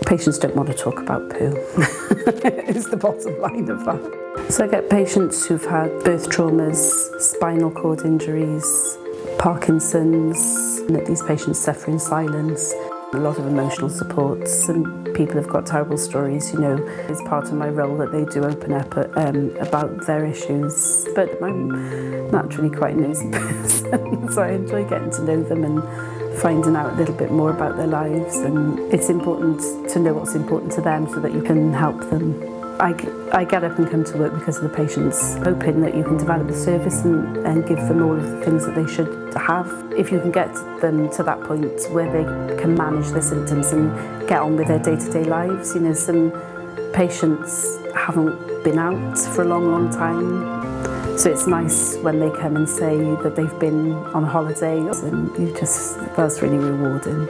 Patients don't want to talk about poo, is the bottom line of that. So I get patients who've had birth traumas, spinal cord injuries, Parkinson's, and these patients suffer in silence. A lot of emotional support. Some people have got terrible stories, It's part of my role that they do open up about their issues. But I'm naturally quite a nosy person, so I enjoy getting to know them and finding out a little bit more about their lives. And it's important to know what's important to them so that you can help them. I get up and come to work because of the patients, hoping that you can develop a service and give them all of the things that they should have. If you can get them to that point where they can manage their symptoms and get on with their day-to-day lives. Some patients haven't been out for a long, long time. So it's nice when they come and say that they've been on holiday, and that's really rewarding.